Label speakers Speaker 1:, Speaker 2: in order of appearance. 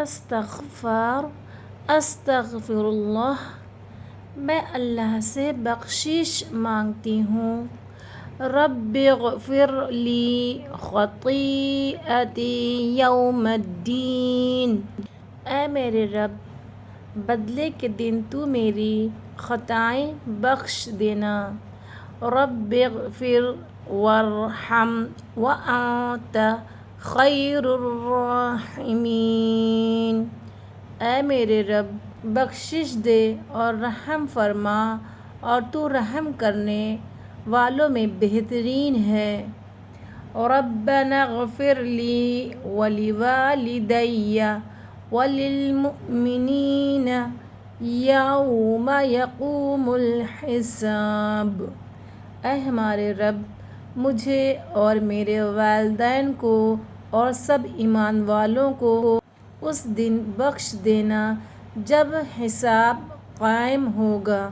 Speaker 1: استغفر اللہ، میں اللہ سے بخشش مانگتی ہوں۔ رب اغفر لی خطیئتی یوم الدین، اے میرے رب بدلے کے دن تو میری خطائیں بخش دینا۔ رب اغفر وارحم وانت خیر الراحمین، اے میرے رب بخشش دے اور رحم فرما، اور تو رحم کرنے والوں میں بہترین ہے۔ ربنا اغفر لی ولوالدی وللمؤمنین یوم یقوم الحساب، اے ہمارے رب مجھے اور میرے والدین کو اور سب ایمان والوں کو اس دن بخش دینا جب حساب قائم ہوگا۔